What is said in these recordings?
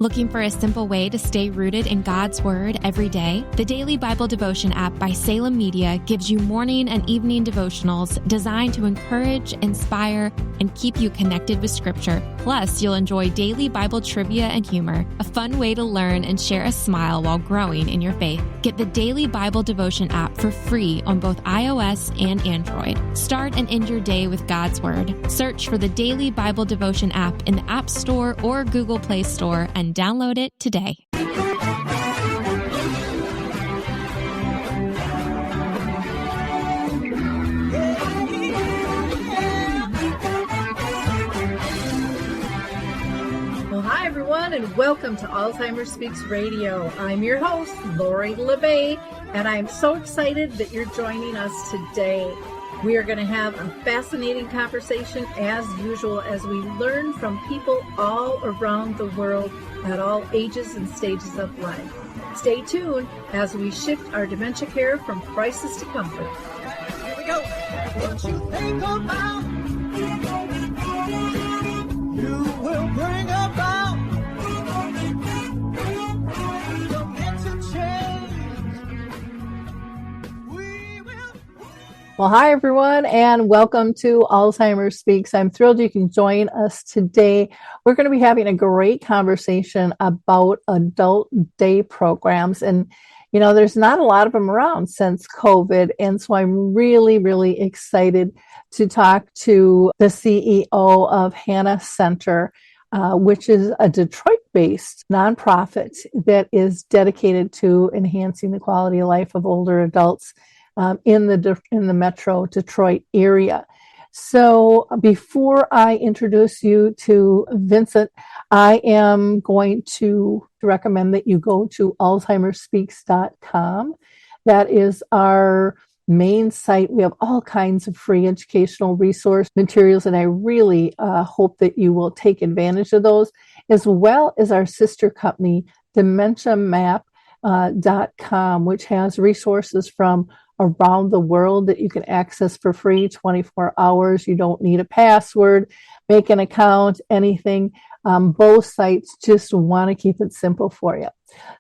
Looking for a simple way to stay rooted in God's Word every day? The Daily Bible Devotion app by Salem Media gives you morning and evening devotionals designed to encourage, inspire, and keep you connected with Scripture. Plus, you'll enjoy daily Bible trivia and humor, a fun way to learn and share a smile while growing in your faith. Get the Daily Bible Devotion app for free on both iOS and Android. Start and end your day with God's Word. Search for the Daily Bible Devotion app in the App Store or Google Play Store and download it today. Well, hi everyone, and welcome to Alzheimer's Speaks Radio. I'm your host, Lori LeBay, and I'm so excited that you're joining us today. We are going to have a fascinating conversation as usual as we learn from people all around the world at all ages and stages of life. Stay tuned as we shift our dementia care from crisis to comfort. Here we go. What you think about, you will bring about dementia change. We will. Well, hi everyone, and welcome to Alzheimer's Speaks. I'm thrilled you can join us today. We're going to be having a great conversation about adult day programs. And, you know, there's not a lot of them around since COVID. And so I'm really, really excited to talk to the CEO of Hannan Center, which is a Detroit-based nonprofit that is dedicated to enhancing the quality of life of older adults in the Metro Detroit area. So before I introduce you to Vincent, I am going to recommend that you go to alzheimersspeaks.com. That is our main site. We have all kinds of free educational resource materials, and I really hope that you will take advantage of those, as well as our sister company, DementiaMap.com, which has resources from around the world that you can access for free 24 hours. You don't need a password, make an account, anything. Both sites just want to keep it simple for you.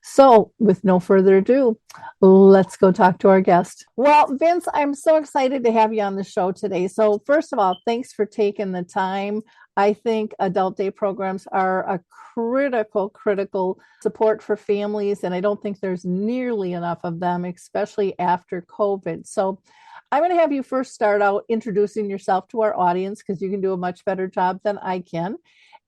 So with no further ado, let's go talk to our guest. Well, Vince, I'm so excited to have you on the show today. So first of all, thanks for taking the time. I think adult day programs are a critical support for families, and I don't think there's nearly enough of them, especially after COVID. So I'm going to have you first start out introducing yourself to our audience, because you can do a much better job than I can.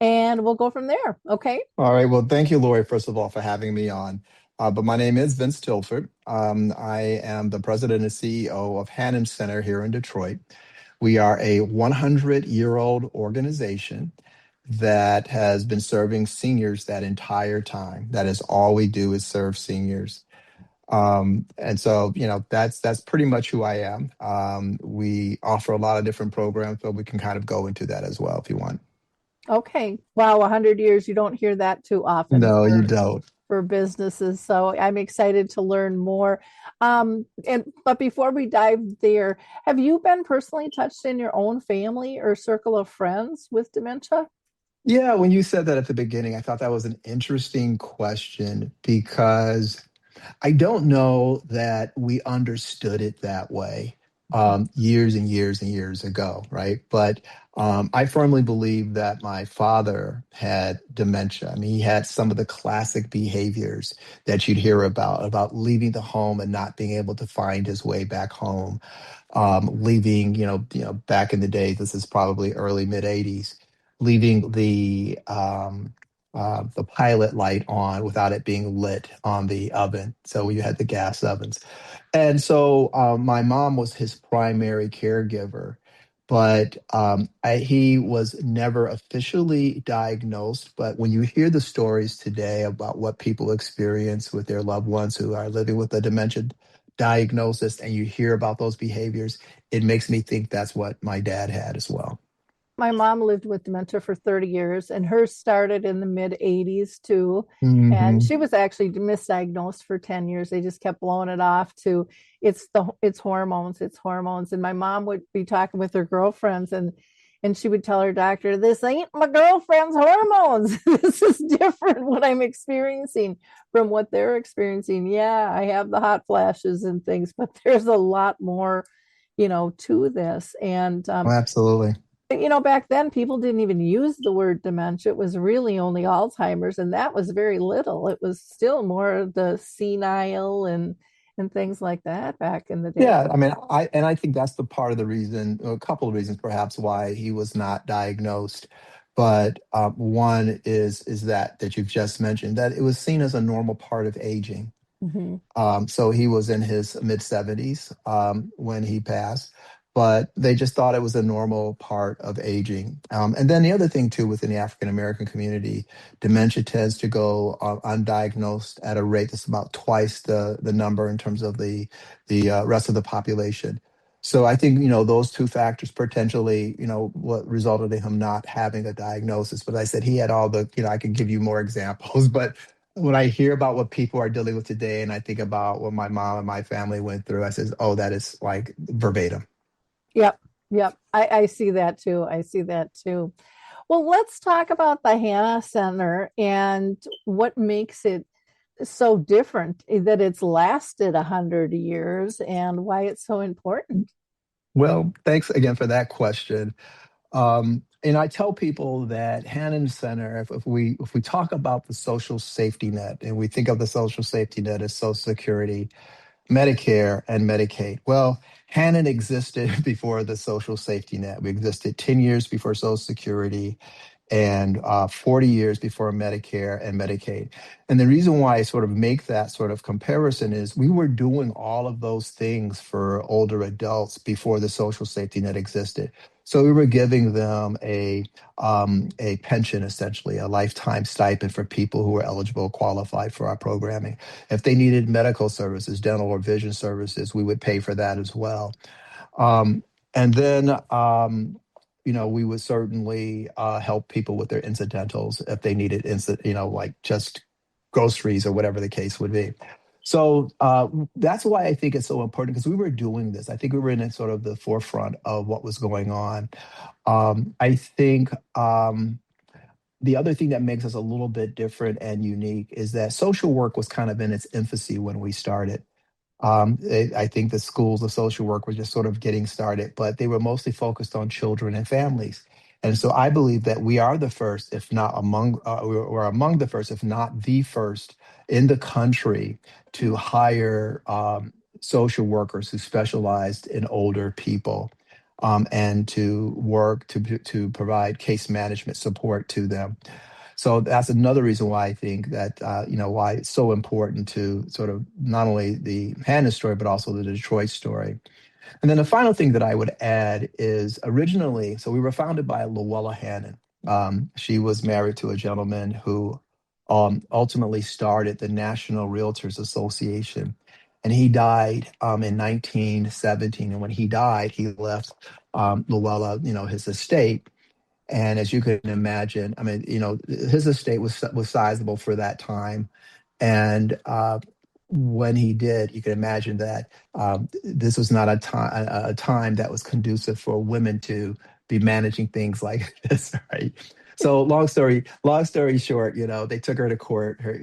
And we'll go from there. Okay. All right. Well, thank you, Lori, first of all, for having me on. But my name is Vince Tilford. I am the president and CEO of Hannan Center here in Detroit. We are a 100-year-old organization that has been serving seniors that entire time. That is all we do, is serve seniors. And so, you know, that's pretty much who I am. We offer a lot of different programs, but we can kind of go into that as well if you want. Okay. Wow. 100 years. You don't hear that too often. No, you don't. For businesses. So I'm excited to learn more. But before we dive there, have you been personally touched in your own family or circle of friends with dementia? Yeah, when you said that at the beginning, I thought that was an interesting question, because I don't know that we understood it that way years and years and years ago, right? But I firmly believe that my father had dementia. I mean, he had some of the classic behaviors that you'd hear about leaving the home and not being able to find his way back home, leaving, back in the day, this is probably early mid 80s, leaving the pilot light on without it being lit on the oven. So you had the gas ovens. And so my mom was his primary caregiver, but he was never officially diagnosed. But when you hear the stories today about what people experience with their loved ones who are living with a dementia diagnosis, and you hear about those behaviors, it makes me think that's what my dad had as well. My mom lived with dementia for 30 years, and hers started in the mid 80s too. Mm-hmm. And she was actually misdiagnosed for 10 years. They just kept blowing it off to it's hormones. And my mom would be talking with her girlfriends, and And she would tell her doctor, this ain't my girlfriend's hormones. This is different what I'm experiencing from what they're experiencing. Yeah, I have the hot flashes and things, but there's a lot more, to this. And, Oh, absolutely. back then people didn't even use the word dementia. It was really only Alzheimer's, and that was very little. It was still more of the senile and things like that back in the day. Yeah, I mean, I think that's the part of the reason, a couple of reasons perhaps why he was not diagnosed. But one is that you've just mentioned, that it was seen as a normal part of aging. Mm-hmm. So he was in his mid 70s when he passed, but they just thought it was a normal part of aging. And then the other thing too, within the African American community, dementia tends to go undiagnosed at a rate that's about twice the number in terms of the rest of the population. So I think those two factors potentially what resulted in him not having a diagnosis. But I said he had all the I can give you more examples, but when I hear about what people are dealing with today and I think about what my mom and my family went through, I says, oh, that is like verbatim. Yep. Yep. I see that too. I see that too. Well, let's talk about the Hannan Center and what makes it so different, that it's lasted 100 years, and why it's so important. Well, thanks again for that question. And I tell people that Hannan Center, if we talk about the social safety net and we think of the social safety net as Social Security, Medicare, and Medicaid. Well, Hannan existed before the social safety net. We existed 10 years before Social Security and 40 years before Medicare and Medicaid. And the reason why I sort of make that sort of comparison is we were doing all of those things for older adults before the social safety net existed. So we were giving them a pension, essentially, a lifetime stipend for people who were eligible, qualified for our programming. If they needed medical services, dental or vision services, we would pay for that as well. And then, we would certainly help people with their incidentals if they needed, like just groceries or whatever the case would be. So that's why I think it's so important, because we were doing this. I think we were in sort of the forefront of what was going on. I think the other thing that makes us a little bit different and unique is that social work was kind of in its infancy when we started. I think the schools of social work were just sort of getting started, but they were mostly focused on children and families. And so I believe that we are the first, if not among, we're among the first, if not the first in the country to hire social workers who specialized in older people and to work to provide case management support to them. So that's another reason why I think that, why it's so important to sort of not only the Hannah story, but also the Detroit story. And then the final thing that I would add is originally, so we were founded by Luella Hannan. She was married to a gentleman who ultimately started the National Realtors Association. And he died in 1917. And when he died, he left Luella, his estate. And as you can imagine, I mean, his estate was sizable for that time. And when he did, you can imagine that this was not a time that was conducive for women to be managing things like this, right? So long story short, they took her to court. Her,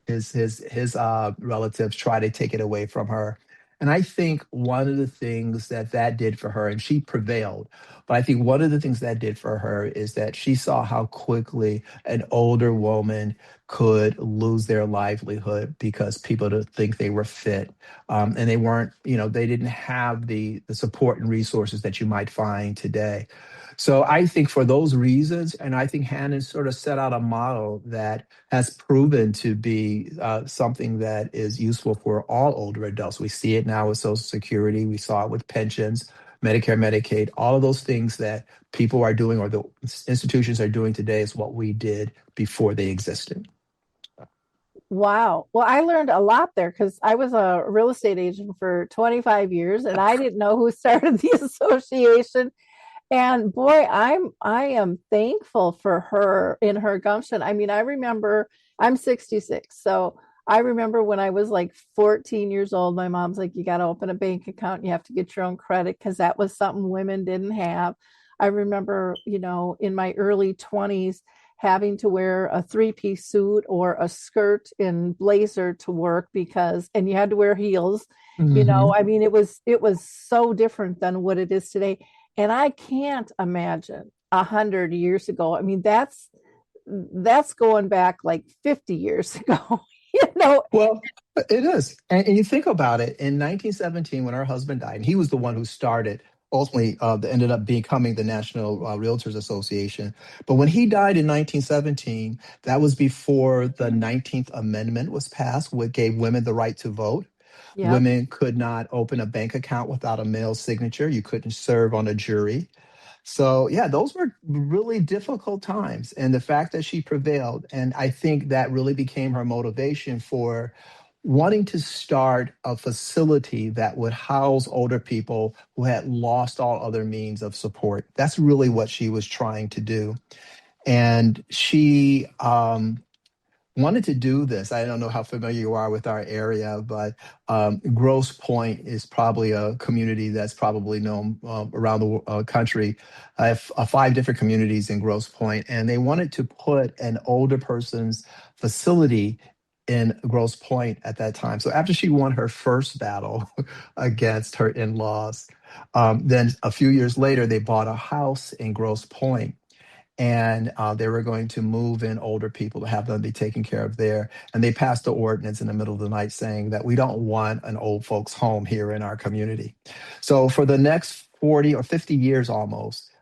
his relatives tried to take it away from her. And I think one of the things that did for her, and she prevailed, but I think one of the things that did for her is that she saw how quickly an older woman could lose their livelihood because people didn't think they were fit, and they weren't, they didn't have the support and resources that you might find today. So I think for those reasons, and I think Hannan sort of set out a model that has proven to be something that is useful for all older adults. We see it now with Social Security. We saw it with pensions, Medicare, Medicaid, all of those things that people are doing or the institutions are doing today is what we did before they existed. Wow. Well, I learned a lot there because I was a real estate agent for 25 years and I didn't know who started the association. And boy, I am thankful for her in her gumption. I mean, I remember I'm 66. So I remember when I was like 14 years old, my mom's like, you got to open a bank account. You have to get your own credit because that was something women didn't have. I remember, in my early 20s, having to wear a three-piece suit or a skirt and blazer to work and you had to wear heels. Hmm. I mean, it was so different than what it is today. And I can't imagine 100 years ago. I mean, that's going back like 50 years ago. you know, Well, it is. And you think about it, in 1917, when her husband died, and he was the one who started, ultimately, that ended up becoming the National Realtors Association. But when he died in 1917, that was before the 19th Amendment was passed, which gave women the right to vote. Yep. Women could not open a bank account without a male signature. You couldn't serve on a jury. So, yeah, those were really difficult times. And the fact that she prevailed, and I think that really became her motivation for wanting to start a facility that would house older people who had lost all other means of support. That's really what she was trying to do. And she wanted to do this. I don't know how familiar you are with our area, but Grosse Pointe is probably a community that's probably known around the country. I have five different communities in Grosse Pointe, and they wanted to put an older person's facility in Grosse Pointe at that time. So after she won her first battle against her in-laws, then a few years later, they bought a house in Grosse Pointe, and they were going to move in older people to have them be taken care of there. And they passed the ordinance in the middle of the night saying that we don't want an old folks' home here in our community. So for the next 40 or 50 years almost,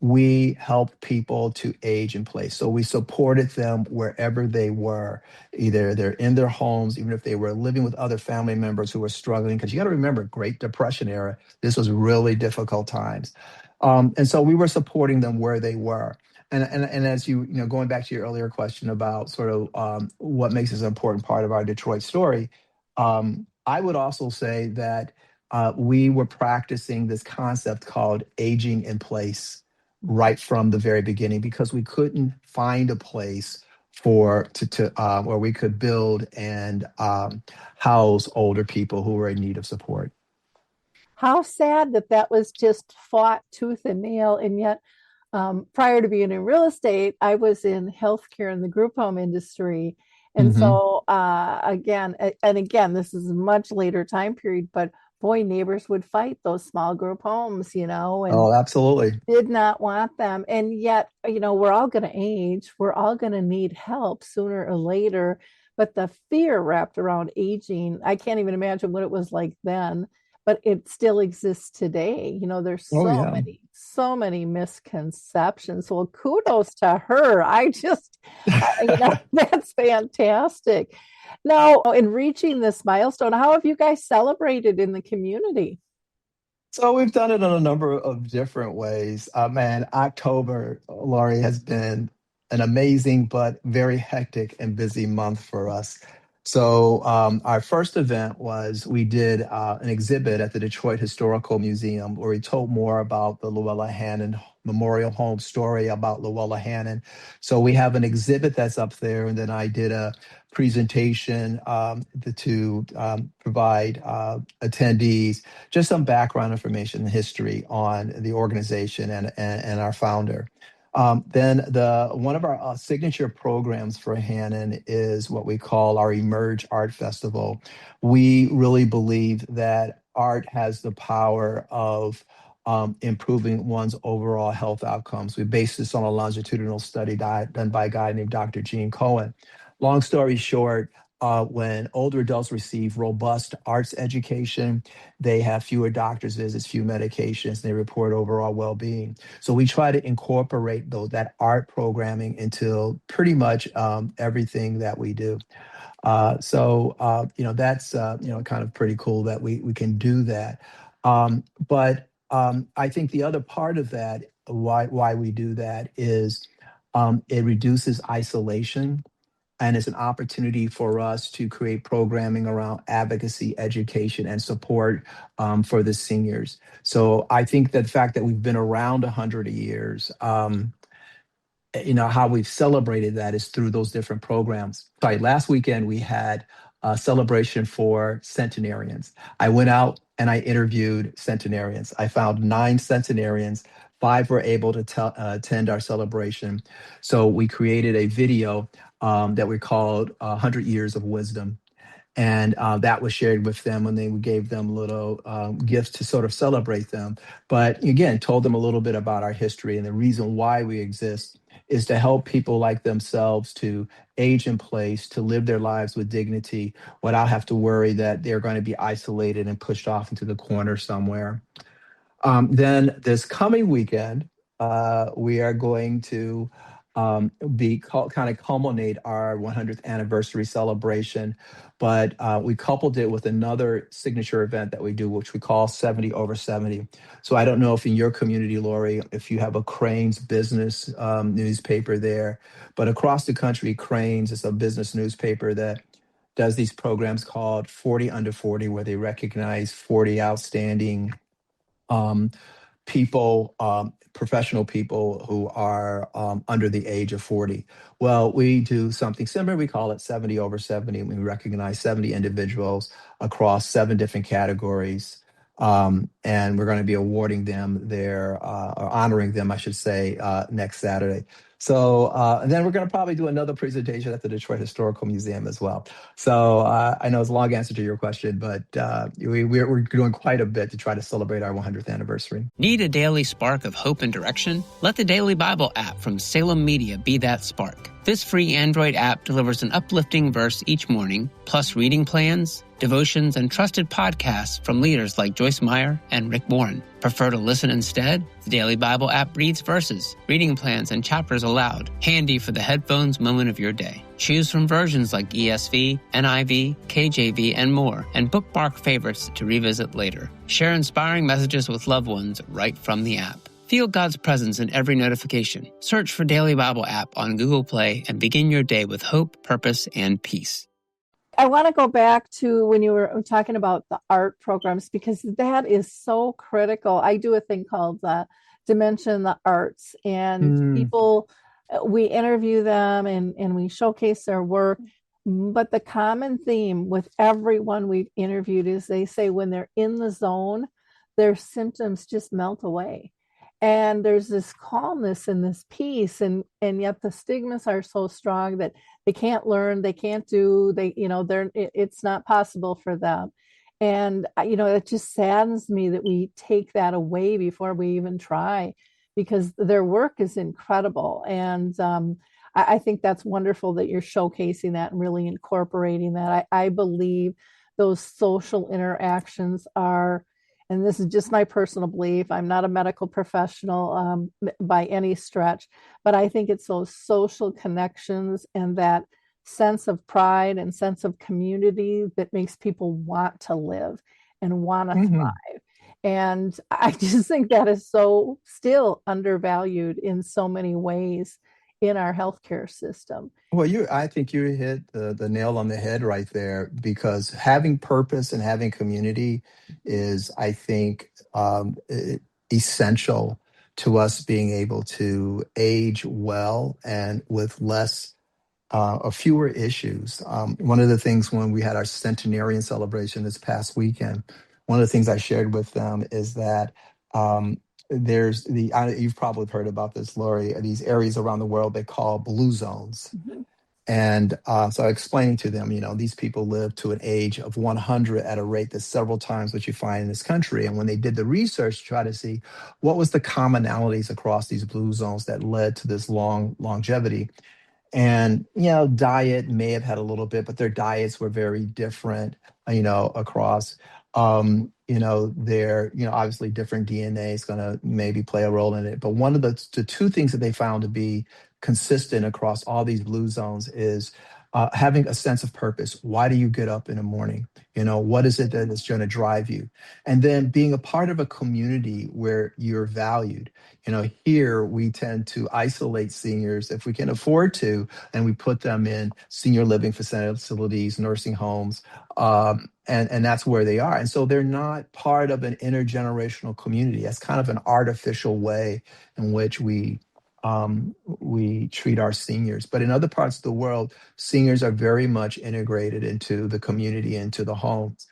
we helped people to age in place. So we supported them wherever they were, either they're in their homes, even if they were living with other family members who were struggling. Because you got to remember, Great Depression era, this was really difficult times. And so we were supporting them where they were. And as going back to your earlier question about sort of what makes this an important part of our Detroit story, I would also say that we were practicing this concept called aging in place right from the very beginning, because we couldn't find a place where we could build and house older people who were in need of support. How sad that was just fought tooth and nail. And yet, prior to being in real estate, I was in healthcare in the group home industry. And Hmm. so, again, this is a much later time period, but boy, neighbors would fight those small group homes, and Oh, absolutely. did not want them. And yet, we're all going to age, we're all going to need help sooner or later. But the fear wrapped around aging, I can't even imagine what it was like then, but it still exists today. There's Oh, yeah. so many misconceptions. Well, kudos to her. That's fantastic. Now, in reaching this milestone, how have you guys celebrated in the community? So we've done it in a number of different ways. Man, October, Laurie, has been an amazing but very hectic and busy month for us. So our first event was we did an exhibit at the Detroit Historical Museum where we told more about the Luella Hannan Memorial Home story about Luella Hannan. So we have an exhibit that's up there, and then I did a presentation to provide attendees just some background information and history on the organization and our founder. Then one of our signature programs for Hannan is what we call our Emerge Art Festival. We really believe that art has the power of improving one's overall health outcomes. We base this on a longitudinal study done by a guy named Dr. Gene Cohen. Long story short, when older adults receive robust arts education, they have fewer doctor's visits, few medications, and they report overall well-being. So we try to incorporate that art programming into pretty much everything that we do. That's kind of pretty cool that we can do that. But I think the other part of that, why we do that, is it reduces isolation, and it's an opportunity for us to create programming around advocacy, education, and support for the seniors. So I think that the fact that we've been around 100 years, how we've celebrated that is through those different programs. Sorry, last weekend we had a celebration for centenarians. I went out and I interviewed centenarians. I found 9 centenarians 5 were able to attend our celebration. So we created a video that we called 100 Years of Wisdom. And that was shared with them when we gave them little gifts to sort of celebrate them. But again, told them a little bit about our history, and the reason why we exist is to help people like themselves to age in place, to live their lives with dignity without have to worry that they're going to be isolated and pushed off into the corner somewhere. Then this coming weekend, we are going to kind of culminate our 100th anniversary celebration, but we coupled it with another signature event that we do, which we call 70 over 70. So I don't know if in your community, Lori, if you have a Crane's business newspaper there, but across the country, Crane's is a business newspaper that does these programs called 40 Under 40, where they recognize 40 outstanding um, people, professional people who are under the age of 40. Well, we do something similar. We call it 70 over 70. We recognize 70 individuals across 7 different categories. And we're going to be awarding them or honoring them, I should say, next Saturday. So and then we're going to probably do another presentation at the Detroit Historical Museum as well. So I know it's a long answer to your question, but we're doing quite a bit to try to celebrate our 100th anniversary. Need a daily spark of hope and direction? Let the Daily Bible app from Salem Media be that spark. This free Android app delivers an uplifting verse each morning, plus reading plans, devotions, and trusted podcasts from leaders like Joyce Meyer and Rick Warren. Prefer to listen instead? The Daily Bible app reads verses, reading plans, and chapters aloud, handy for the headphones moment of your day. Choose from versions like ESV, NIV, KJV, and more, and bookmark favorites to revisit later. Share inspiring messages with loved ones right from the app. Feel God's presence in every notification. Search for Daily Bible app on Google Play and begin your day with hope, purpose, and peace. I want to go back to when you were talking about the art programs, because that is so critical. I do a thing called Dementia in the Arts, and people, we interview them and we showcase their work. But the common theme with everyone we've interviewed is they say when they're in the zone, their symptoms just melt away. And there's this calmness and this peace, and yet the stigmas are so strong that they can't learn, they can't do, it's not possible for them. And it just saddens me that we take that away before we even try, because their work is incredible. And I think that's wonderful that you're showcasing that and really incorporating that. I believe those social interactions are, and this is just my personal belief, I'm not a medical professional by any stretch, but I think it's those social connections and that sense of pride and sense of community that makes people want to live and want to thrive. And I just think that is so still undervalued in so many ways in our healthcare system. Well, I think you hit the nail on the head right there, because having purpose and having community is, I think, essential to us being able to age well and with less or fewer issues. One of the things when we had our centenarian celebration this past weekend, one of the things I shared with them is that you've probably heard about this, Lori, these areas around the world they call blue zones. And so I explained to them, these people live to an age of 100 at a rate that's several times what you find in this country. And when they did the research to try to see what was the commonalities across these blue zones that led to this longevity, and, diet may have had a little bit, but their diets were very different, across, obviously different DNA is going to maybe play a role in it. But one of the 2 things that they found to be consistent across all these blue zones is having a sense of purpose. Why do you get up in the morning? What is it that is going to drive you? And then being a part of a community where you're valued. Here we tend to isolate seniors if we can afford to, and we put them in senior living facilities, nursing homes, and that's where they are. And so they're not part of an intergenerational community. That's kind of an artificial way in which we treat our seniors. But in other parts of the world, seniors are very much integrated into the community, into the homes.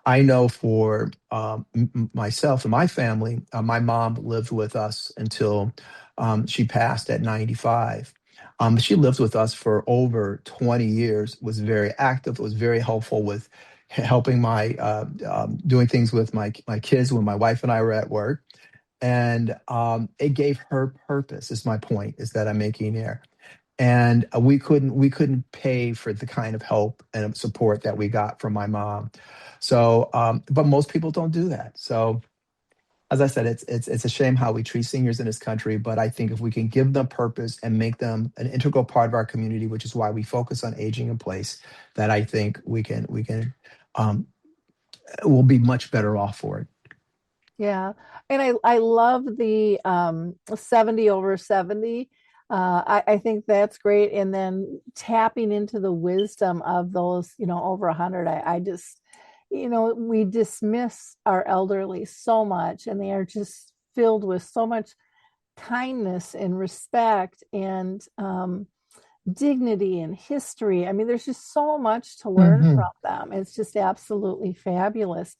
I know for myself and my family, my mom lived with us until she passed at 95. She lived with us for over 20 years, was very active, was very helpful with helping my doing things with my kids when my wife and I were at work. And it gave her purpose, is my point, is that I'm making here. And we couldn't pay for the kind of help and support that we got from my mom. So, but most people don't do that. So, as I said, it's a shame how we treat seniors in this country. But I think if we can give them purpose and make them an integral part of our community, which is why we focus on aging in place, that I think we can um, we'll be much better off for it. Yeah. And I love the 70 over 70. I think that's great. And then tapping into the wisdom of those, over 100. I just, we dismiss our elderly so much, and they are just filled with so much kindness and respect and dignity and history. I mean, there's just so much to learn Mhm. from them. It's just absolutely fabulous.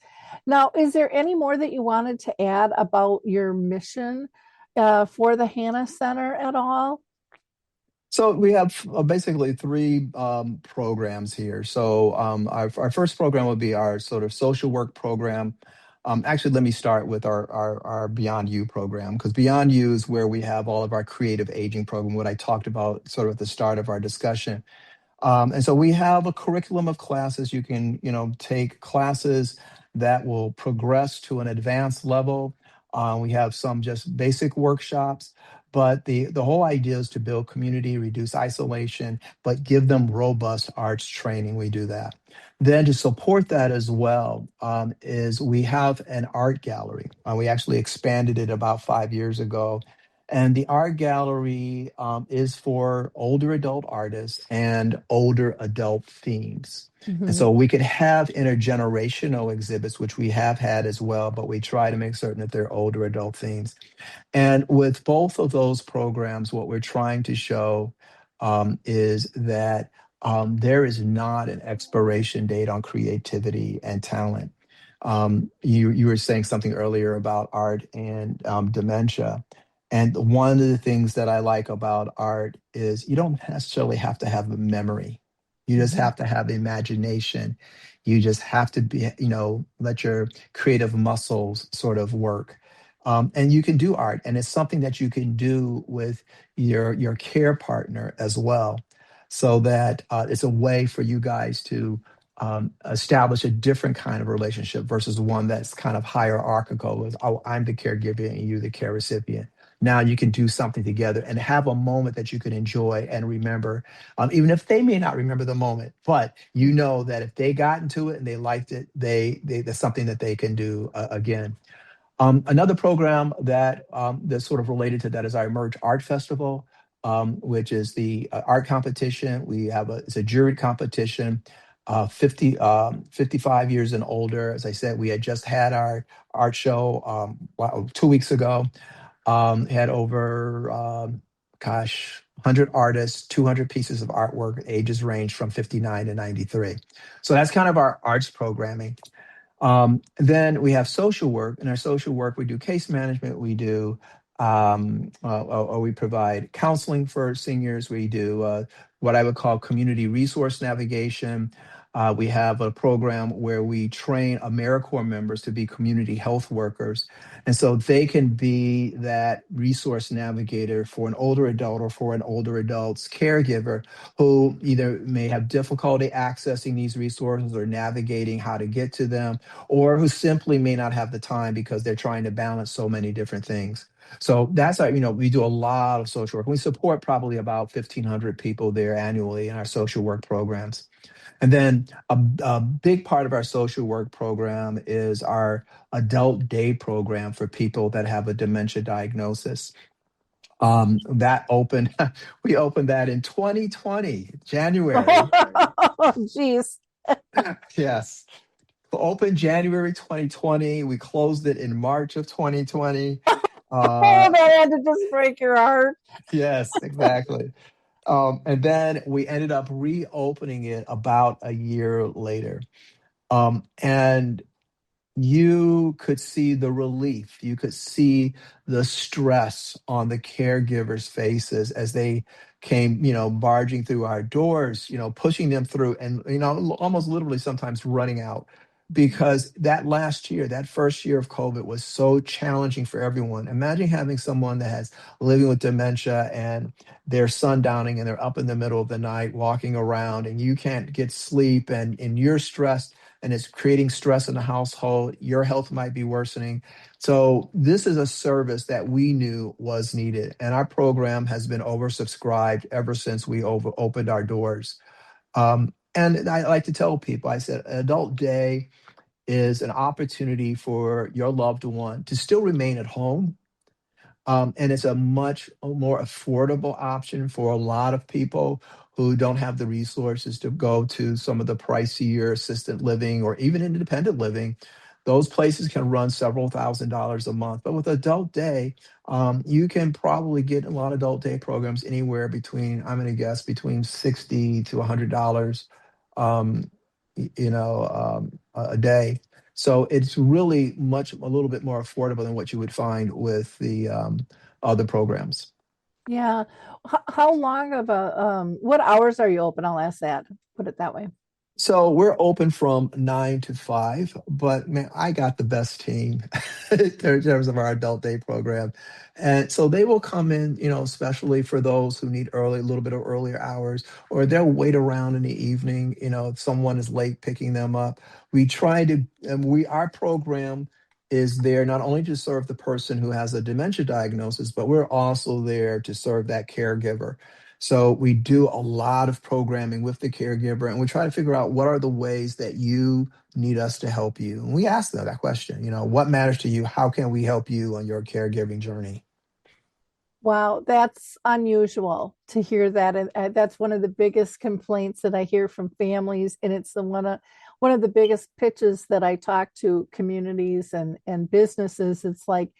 Now, is there any more that you wanted to add about your mission for the Hannan Center at all? So we have basically three programs here. So our first program would be our sort of social work program. Actually, let me start with our Beyond You program, because Beyond You is where we have all of our creative aging program, what I talked about sort of at the start of our discussion. And so we have a curriculum of classes. You can, take classes that will progress to an advanced level. We have some just basic workshops, but the whole idea is to build community, reduce isolation, but give them robust arts training. We do that. Then to support that as well is we have an art gallery. We actually expanded it about 5 years ago, and the art gallery is for older adult artists and older adult themes. And Mhm. so we could have intergenerational exhibits, which we have had as well, but we try to make certain that they're older adult themes. And with both of those programs, what we're trying to show is that there is not an expiration date on creativity and talent. You were saying something earlier about art and dementia. And one of the things that I like about art is you don't necessarily have to have a memory. You just Mhm. have to have imagination. You just have to be, let your creative muscles sort of work. And you can do art, and it's something that you can do with your care partner as well, so that it's a way for you guys to establish a different kind of relationship versus one that's kind of hierarchical with, oh, I'm the caregiver and you the care recipient. Now you can do something together and have a moment that you can enjoy and remember, even if they may not remember the moment, but you know that if they got into it and they liked it, that's something that they can do again. Another program that's sort of related to that is our Emerge Art Festival, which is the art competition. It's a juried competition, 55 years and older. As I said, we had just had our art show 2 weeks ago. Had over, 100 artists, 200 pieces of artwork. Ages range from 59 to 93. So that's kind of our arts programming. Then we have social work. In our social work, we do case management. We do, or we provide counseling for seniors. We do what I would call community resource navigation. We have a program where we train AmeriCorps members to be community health workers. And so they can be that resource navigator for an older adult or for an older adult's caregiver who either may have difficulty accessing these resources or navigating how to get to them, or who simply may not have the time because they're trying to balance so many different things. So that's our, we do a lot of social work. We support probably about 1,500 people there annually in our social work programs. And then a big part of our social work program is our adult day program for people that have a dementia diagnosis. That opened, we opened that in 2020, January. Oh, geez. Yes. Opened January 2020. We closed it in March of 2020. Oh, Uh, that had to just break your heart. yes, exactly. And then we ended up reopening it about a year later. And you could see the relief. You could see the stress on the caregivers' faces as they came, barging through our doors, pushing them through and, almost literally sometimes running out. Because that last year, that first year of COVID was so challenging for everyone. Imagine having someone that has living with dementia and they're sundowning and they're up in the middle of the night walking around and you can't get sleep and you're stressed and it's creating stress in the household. Your health might be worsening. So this is a service that we knew was needed. And our program has been oversubscribed ever since we opened our doors. And I like to tell people, I said, Adult Day is an opportunity for your loved one to still remain at home. And it's a much more affordable option for a lot of people who don't have the resources to go to some of the pricier assisted living or even independent living. Those places can run several $1,000s a month. But with Adult Day, you can probably get a lot of Adult Day programs anywhere between, I'm going to guess, between $60 to $100, um, a day. So it's really a little bit more affordable than what you would find with the other programs. Yeah. How long of what hours are you open? I'll ask that. Put it that way. So we're open from 9 to 5, but man, I got the best team in terms of our Adult Day program. And so they will come in, especially for those who need a little bit of earlier hours, or they'll wait around in the evening, if someone is late picking them up. We try to, and our program is there not only to serve the person who has a dementia diagnosis, but we're also there to serve that caregiver. So we do a lot of programming with the caregiver, and we try to figure out what are the ways that you need us to help you. And we ask them that question, what matters to you? How can we help you on your caregiving journey? Wow, that's unusual to hear that, and that's one of the biggest complaints that I hear from families, and it's one of the biggest pitches that I talk to communities and businesses. It's like,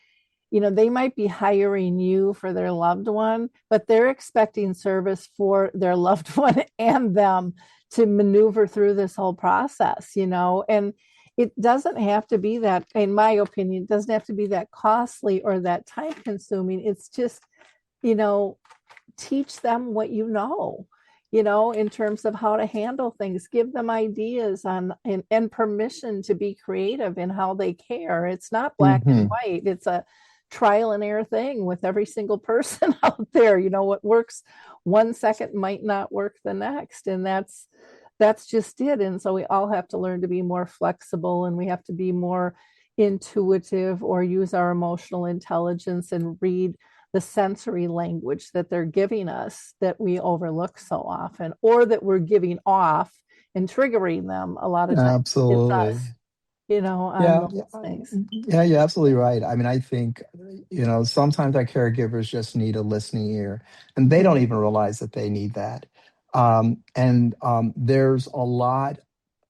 they might be hiring you for their loved one, but they're expecting service for their loved one and them to maneuver through this whole process, and it doesn't have to be that, in my opinion, it doesn't have to be that costly or that time consuming. It's just, teach them what in terms of how to handle things, give them ideas on and permission to be creative in how they care. It's not black and Hmm. white. It's a trial and error thing with every single person out there. What works one second might not work the next. And that's just it. And so we all have to learn to be more flexible, and we have to be more intuitive or use our emotional intelligence and read the sensory language that they're giving us that we overlook so often, or that we're giving off and triggering them a lot of times. It's us, Absolutely. on Yeah, those things. yeah, you're absolutely right. I mean, I think, sometimes our caregivers just need a listening ear, and they don't even realize that they need that. And there's a lot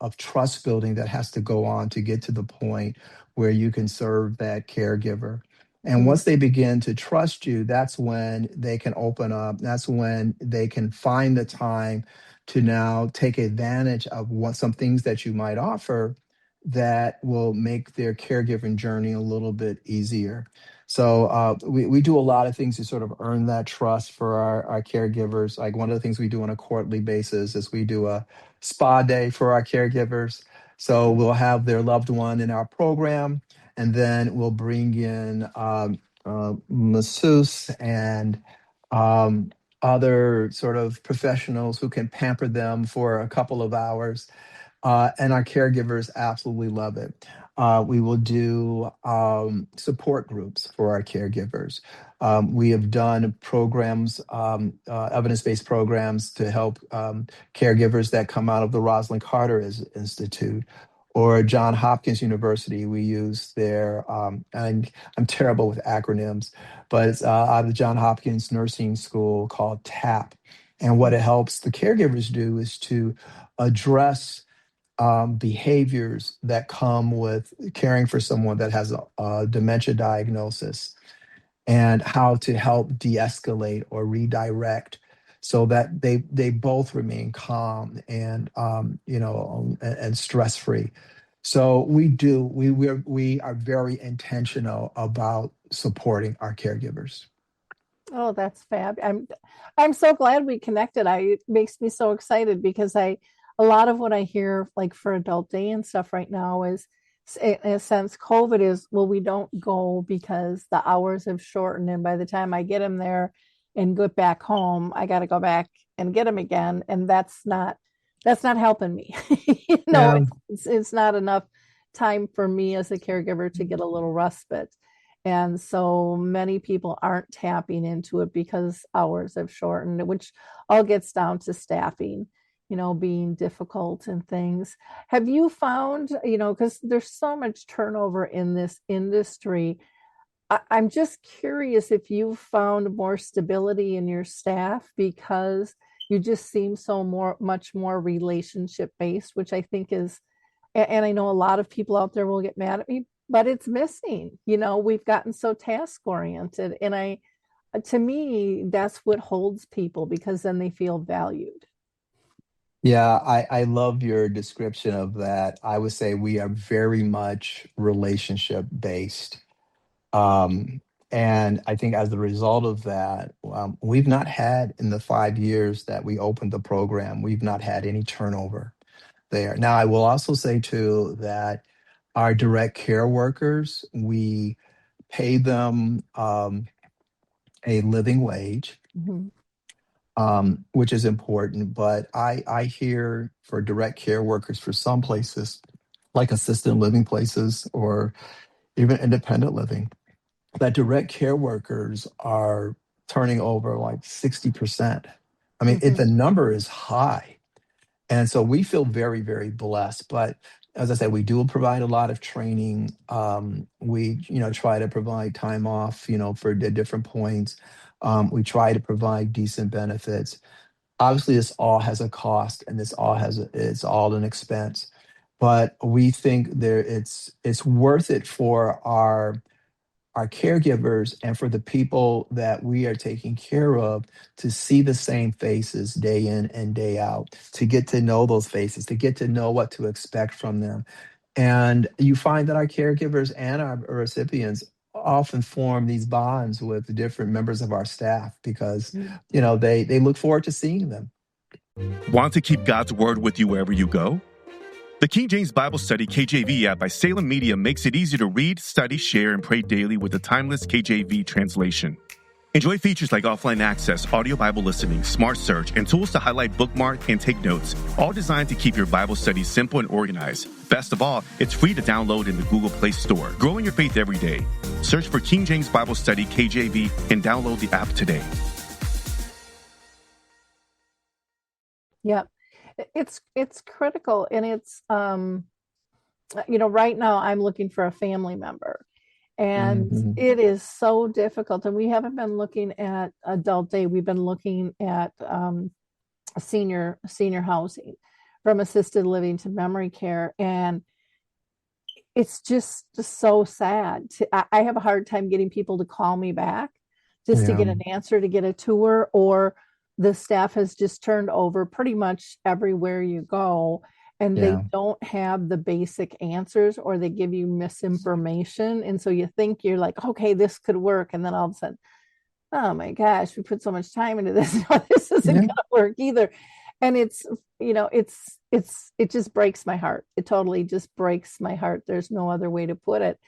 of trust building that has to go on to get to the point where you can serve that caregiver. And Mhm. once they begin to trust you, that's when they can open up. That's when they can find the time to now take advantage of some things that you might offer that will make their caregiving journey a little bit easier. So we do a lot of things to sort of earn that trust for our caregivers. Like one of the things we do on a quarterly basis is we do a spa day for our caregivers. So we'll have their loved one in our program, and then we'll bring in masseuse and um, other sort of professionals who can pamper them for a couple of hours, and our caregivers absolutely love it. We will do support groups for our caregivers. We have done programs, evidence-based programs to help caregivers that come out of the Rosalind Carter Institute or John Hopkins University. We use and I'm terrible with acronyms, but it's out of the John Hopkins Nursing School called TAP. And what it helps the caregivers do is to address behaviors that come with caring for someone that has a dementia diagnosis, and how to help de-escalate or redirect so that they both remain calm and and stress free. So we are very intentional about supporting our caregivers. Oh, that's fab. I'm so glad we connected. It makes me so excited because a lot of what I hear like for adult day and stuff right now is in a sense COVID is, well, we don't go because the hours have shortened, and by the time I get them there and get back home, I got to go back and get them again, and that's not helping me. Yeah. It's not enough time for me as a caregiver to get a little respite. And so many people aren't tapping into it because hours have shortened, which all gets down to staffing, being difficult and things. Have you found, because there's so much turnover in this industry, I'm just curious if you've found more stability in your staff because you just seem much more relationship based, which I think is, and I know a lot of people out there will get mad at me, but it's missing. We've gotten so task oriented, and to me, that's what holds people because then they feel valued. Yeah, I love your description of that. I would say we are very much relationship based. Um, and I think as a result of that, we've not had in the 5 years that we opened the program, we've not had any turnover there. Now, I will also say too that our direct care workers, we pay them a living wage, Mhm. which is important. But I hear for direct care workers for some places, like assisted living places or even independent living, that direct care workers are turning over like 60%. I mean, Mhm. the number is high. And so we feel very, very blessed. But as I said, we do provide a lot of training. We, try to provide time off, for the different points. We try to provide decent benefits. Obviously, this all has a cost, and it's all an expense. But we think it's worth it for our caregivers and for the people that we are taking care of to see the same faces day in and day out, to get to know those faces, to get to know what to expect from them. And you find that our caregivers and our recipients often form these bonds with different members of our staff because, they look forward to seeing them. Want to keep God's word with you wherever you go? The King James Bible Study KJV app by Salem Media makes it easy to read, study, share, and pray daily with the timeless KJV translation. Enjoy features like offline access, audio Bible listening, smart search, and tools to highlight, bookmark, and take notes, all designed to keep your Bible study simple and organized. Best of all, it's free to download in the Google Play Store. Grow in your faith every day. Search for King James Bible Study KJV and download the app today. Yep. It's critical, and it's right now I'm looking for a family member, and Mhm. it is so difficult, and we haven't been looking at adult day. We've been looking at senior housing, from assisted living to memory care, and it's just so sad. I have a hard time getting people to call me back just to Yeah. get an answer, to get a tour, or the staff has just turned over pretty much everywhere you go, and they Yeah. don't have the basic answers, or they give you misinformation. And so you think you're like, okay, this could work. And then all of a sudden, oh my gosh, we put so much time into this. No, this isn't Yeah. going to work either. And it just breaks my heart. It totally just breaks my heart. There's no other way to put it.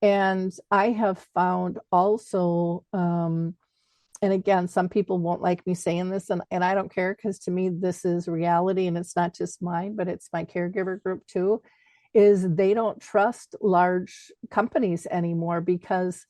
And I have found also, and again, some people won't like me saying this, and I don't care, because to me, this is reality, and it's not just mine, but it's my caregiver group too, is they don't trust large companies anymore, because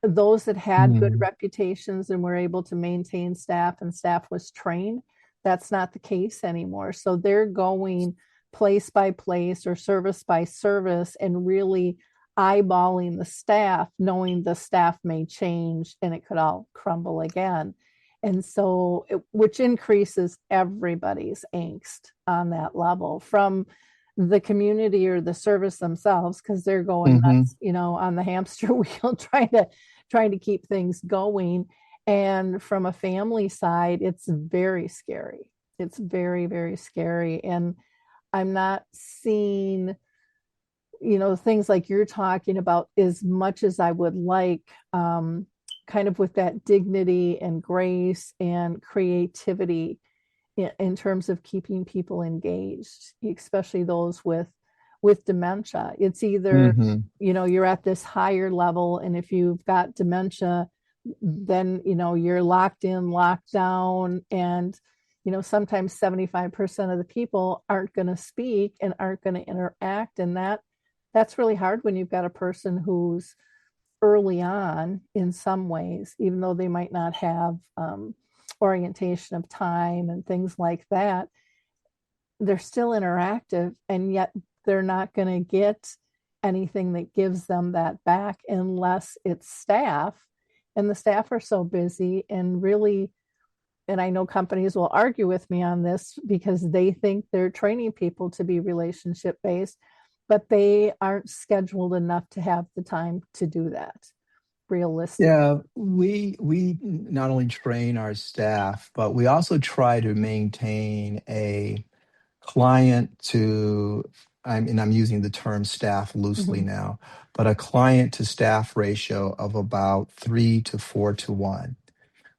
those that had good Mhm. reputations and were able to maintain staff, and staff was trained, that's not the case anymore. So they're going place by place or service by service and really eyeballing the staff, knowing the staff may change and it could all crumble again. And so, which increases everybody's angst on that level, from the community or the service themselves, because they're going Mhm. nuts, on the hamster wheel, trying to keep things going. And from a family side, it's very scary. It's very, very scary. And I'm not seeing things like you're talking about, as much as I would like, kind of with that dignity and grace and creativity in terms of keeping people engaged, especially those with dementia. It's either, Hmm. you're at this higher level, and if you've got dementia, then, you're locked in, locked down, and, sometimes 75% of the people aren't going to speak and aren't going to interact. And that's really hard when you've got a person who's early on in some ways, even though they might not have orientation of time and things like that. They're still interactive, and yet they're not going to get anything that gives them that back unless it's staff. And the staff are so busy, and really, and I know companies will argue with me on this because they think they're training people to be relationship based, but they aren't scheduled enough to have the time to do that realistically. Yeah, we not only train our staff, but we also try to maintain a client to, I'm using the term staff loosely Mhm. now, but a client to staff ratio of about 3 to 4 to 1,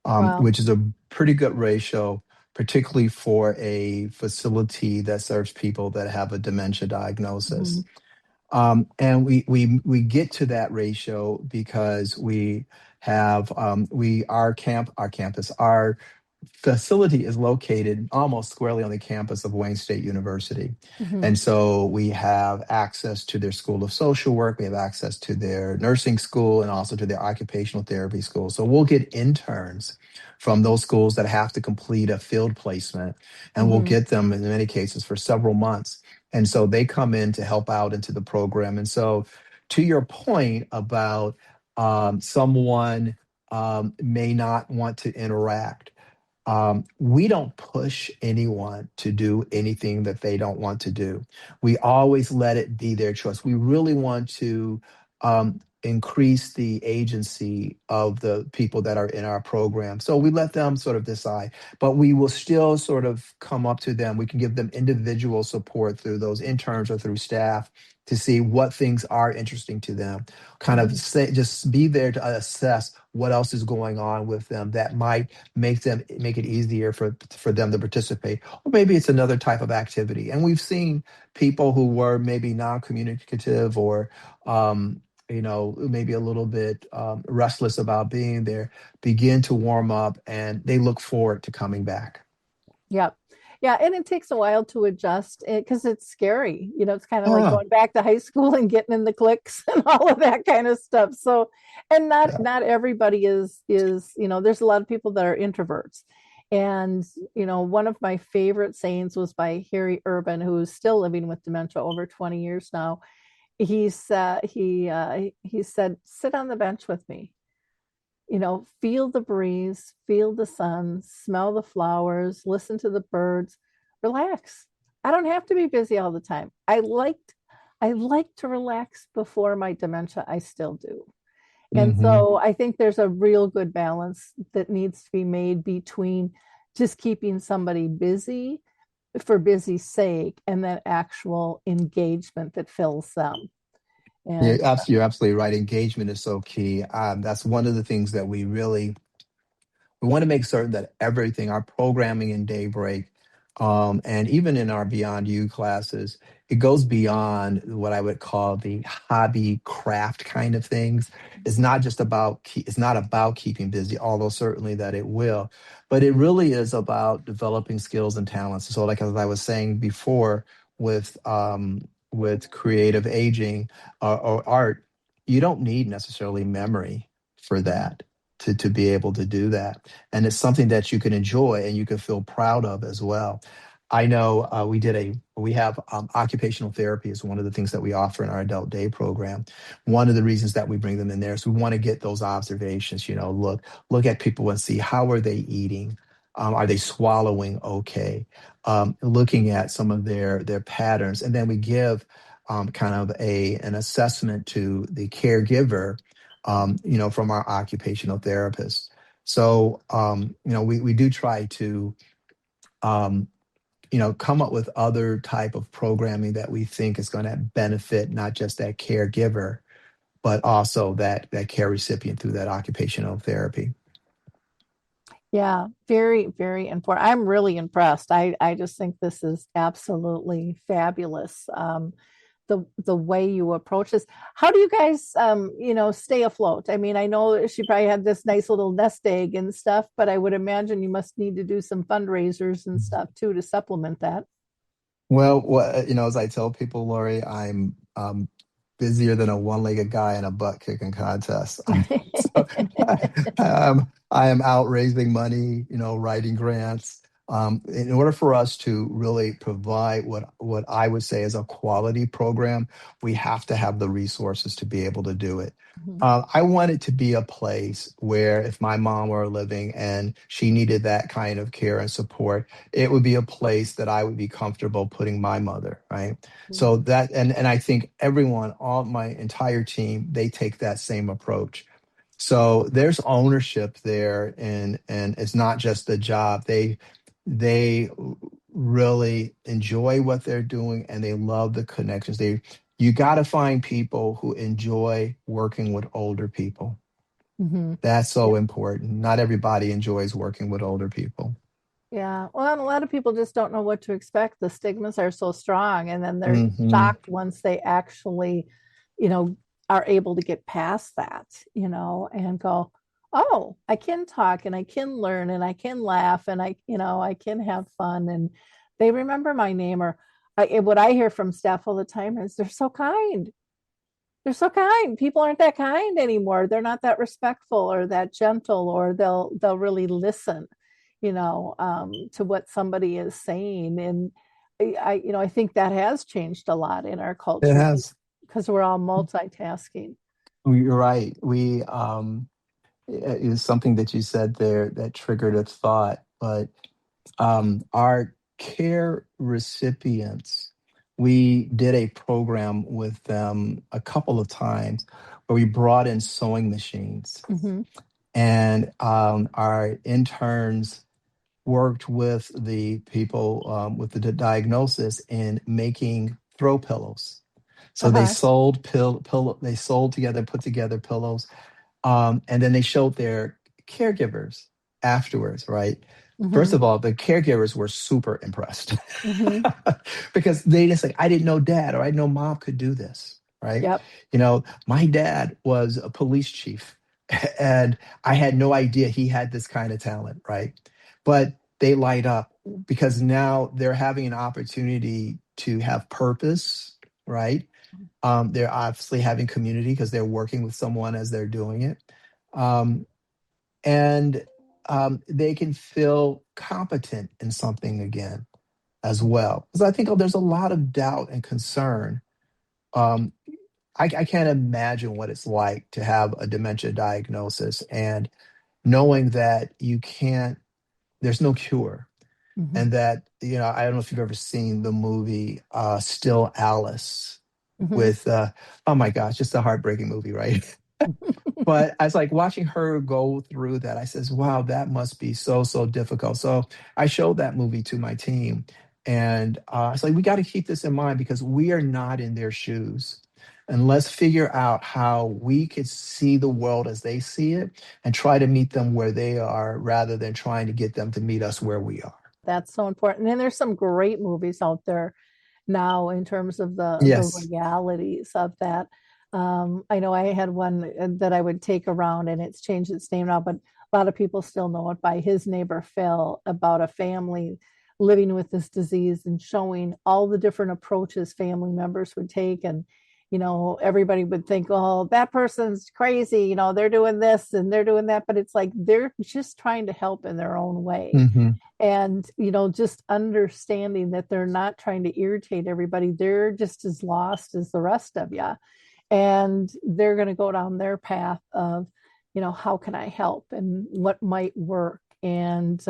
Wow. which is a pretty good ratio, particularly for a facility that serves people that have a dementia diagnosis. Mhm. And we get to that ratio because we have our campus, our facility is located almost squarely on the campus of Wayne State University. Mhm. And so we have access to their School of Social Work, we have access to their nursing school, and also to their occupational therapy school. So we'll get interns from those schools that have to complete a field placement, and we'll Mhm. get them in many cases for several months. And so they come in to help out into the program. And so, to your point about someone may not want to interact, we don't push anyone to do anything that they don't want to do. We always let it be their choice. We really want to increase the agency of the people that are in our program. So we let them sort of decide, but we will still sort of come up to them. We can give them individual support through those interns or through staff to see what things are interesting to them. Kind of Mhm. say, just be there to assess what else is going on with them that might make it easier for them to participate, or maybe it's another type of activity. And we've seen people who were maybe non-communicative, or maybe a little bit restless about being there, begin to warm up, and they look forward to coming back. Yep. Yeah, and it takes a while to adjust because it's scary. It's kind of like Ah, going back to high school and getting in the cliques and all of that kind of stuff. So, and not yeah. not everybody is, there's a lot of people that are introverts. And, one of my favorite sayings was by Harry Urban, who's still living with dementia over 20 years now. He said, "Sit on the bench with me. Feel the breeze, feel the sun, smell the flowers, listen to the birds, relax. I don't have to be busy all the time. I like to relax before my dementia. I still do." And Hmm. so I think there's a real good balance that needs to be made between just keeping somebody busy for busy's sake and then actual engagement that fills them. Yeah, And you're absolutely right. Engagement is so key. That's one of the things that we want to make certain that everything, our programming in Daybreak, and even in our Beyond You classes, it goes beyond what I would call the hobby craft kind of things. It's not about keeping busy, although certainly that it will, but it really is about developing skills and talents. So, like as I was saying before, with creative aging or art, you don't need necessarily memory for that to be able to do that. And it's something that you can enjoy and you can feel proud of as well. I know we have occupational therapy is one of the things that we offer in our adult day program. One of the reasons that we bring them in there is we want to get those observations. Look at people and see, how are they eating? Are they swallowing okay? Looking at some of their patterns, and then we give kind of an assessment to the caregiver, from our occupational therapist. So, we do try to um, come up with other type of programming that we think is going to benefit not just that caregiver, but also that care recipient through that occupational therapy. Yeah, very, very important. I'm really impressed. I just think this is absolutely fabulous. The way you approach this. How do you guys, stay afloat? I mean, I know she probably had this nice little nest egg and stuff, but I would imagine you must need to do some fundraisers and stuff too to supplement that. Well, as I tell people, Lori, I'm busier than a one-legged guy in a butt kicking contest. So I am out raising money, writing grants. In order for us to really provide what I would say is a quality program, we have to have the resources to be able to do it. Mhm. I want it to be a place where if my mom were living and she needed that kind of care and support, it would be a place that I would be comfortable putting my mother, right? So that, and I think everyone, all my entire team, they take that same approach. So there's ownership there, and it's not just the job. They really enjoy what they're doing, and they love the connections. You got to find people who enjoy working with older people. Mm-hmm. That's so important. Not everybody enjoys working with older people. Yeah. Well, and a lot of people just don't know what to expect. The stigmas are so strong, and then they're Hmm. shocked once they actually, you know, are able to get past that, and go, oh, I can talk and I can learn and I can laugh and I can have fun. And they remember my name. Or what I hear from staff all the time is they're so kind. They're so kind. People aren't that kind anymore. They're not that respectful or that gentle, or they'll really listen, to what somebody is saying. And I think that has changed a lot in our It culture has. because we're all multitasking. You're right. It is something that you said there that triggered a thought, but our care recipients, we did a program with them a couple of times where we brought in sewing machines, Mm-hmm. and our interns worked with the people with the diagnosis in making throw pillows. So they Uh-huh. sold they sold together, put together pillows, and then they showed their caregivers afterwards, right? Mm-hmm. First of all, the caregivers were super impressed Mm-hmm. because they just like, I didn't know dad or I didn't know mom could do this, right? Yep. My dad was a police chief and I had no idea he had this kind of talent, right? But they light up because now they're having an opportunity to have purpose, right? They're obviously having community because they're working with someone as they're doing it. Um, and they can feel competent in something again as well. Because I think there's a lot of doubt and concern. Um, I can't imagine what it's like to have a dementia diagnosis and knowing that there's no cure. Mm-hmm. And that, I don't know if you've ever seen the movie Still Alice Mm-hmm. with, oh my gosh, just a heartbreaking movie, right? But I was like watching her go through that. I says, wow, that must be so, so difficult. So I showed that movie to my team. And I was like, we got to keep this in mind because we are not in their shoes. And let's figure out how we could see the world as they see it and try to meet them where they are rather than trying to get them to meet us where we are. That's so important. And there's some great movies out there now in terms of the Yes. realities of that. I know I had one that I would take around, and it's changed its name now, but a lot of people still know it by His Neighbor Phil, about a family living with this disease and showing all the different approaches family members would take. And everybody would think, oh, that person's crazy, they're doing this and they're doing that, but it's like they're just trying to help in their own way. Hmm. And just understanding that they're not trying to irritate everybody, they're just as lost as the rest of you, and they're going to go down their path of how can I help and what might work. And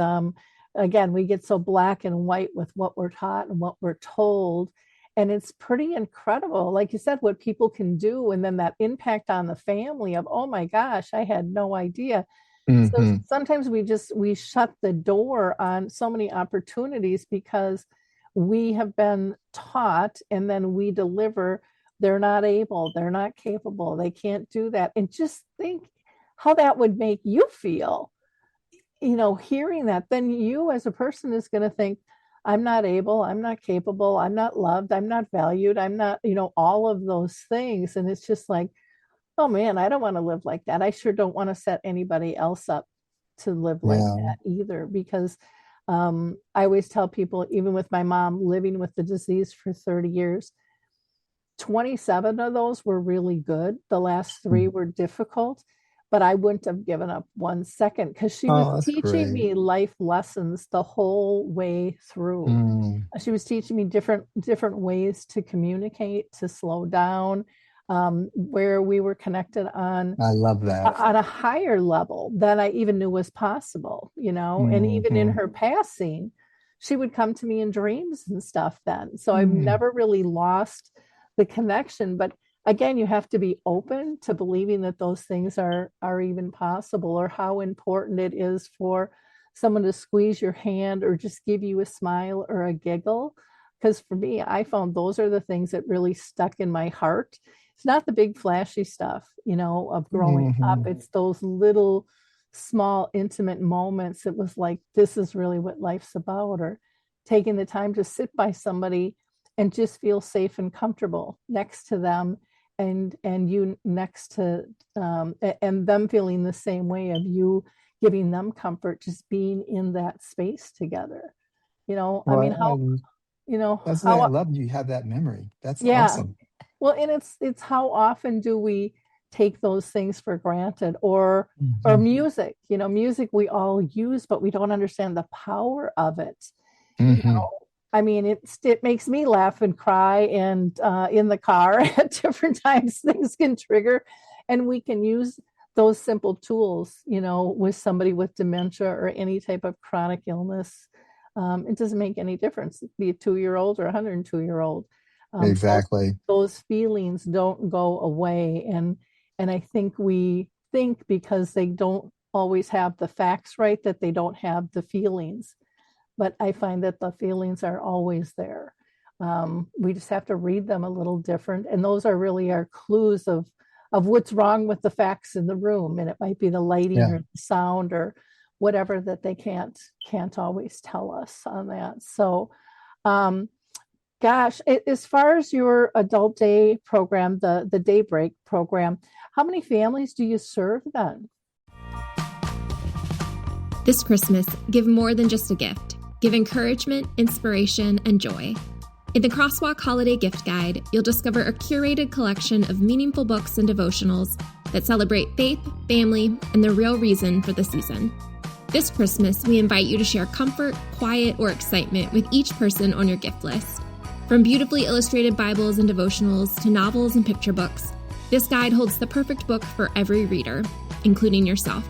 again, we get so black and white with what we're taught and what we're told, and it's pretty incredible, like you said, what people can do, and then that impact on the family of, oh my gosh, I had no idea. So Hmm. sometimes we shut the door on so many opportunities because we have been taught, and then we deliver, they're not able, they're not capable, they can't do that. And just think how that would make you feel, hearing that. Then you as a person is going to think, I'm not able, I'm not capable, I'm not loved, I'm not valued, I'm not, all of those things. And it's just like, oh man, I don't want to live like that. I sure don't want to set anybody else up to live like Yeah. that either, because I always tell people, even with my mom living with the disease for 30 years, 27 of those were really good. The last 3 were difficult, but I wouldn't have given up 1 second, because she was Oh, that's teaching great. me life lessons the whole way through. Mm, She was teaching me different ways to communicate, to slow down, where we were connected I love that. on a higher level than I even knew was possible, and even in Hmm. her passing, she would come to me in dreams and stuff then. So I've Mm. never really lost the connection. But again, you have to be open to believing that those things are even possible, or how important it is for someone to squeeze your hand or just give you a smile or a giggle. Because for me, I found those are the things that really stuck in my heart. It's not the big flashy stuff, of growing up. Mhm. It's those little small intimate moments. It was like, this is really what life's about. Or taking the time to sit by somebody and just feel safe and comfortable next to them, and you next to and them feeling the same way, of you giving them comfort, just being in that space together. I mean, Well, that's the thing. I how love you have that memory. That's yeah. awesome. Well, and it's how often do we take those things for granted? Or Mhm. music, music we all use, but we don't understand the power of it. you Mhm. know I mean, it makes me laugh and cry, and in the car at different times things can trigger, and we can use those simple tools, with somebody with dementia or any type of chronic illness. It doesn't make any difference, be a 2-year-old or a 102-year-old. Exactly. Those feelings don't go away, and I think we think, because they don't always have the facts right, that they don't have the feelings, but I find that the feelings are always there. We just have to read them a little different, and those are really our clues of what's wrong with the facts in the room. And it might be the lighting Yeah. or the sound or whatever that they can't always tell us on that. So, um, gosh, as far as your adult day program, the Daybreak program, how many families do you serve then? This Christmas, give more than just a gift. Give encouragement, inspiration, and joy. In the Crosswalk Holiday Gift Guide, you'll discover a curated collection of meaningful books and devotionals that celebrate faith, family, and the real reason for the season. This Christmas, we invite you to share comfort, quiet, or excitement with each person on your gift list. From beautifully illustrated Bibles and devotionals to novels and picture books, this guide holds the perfect book for every reader, including yourself.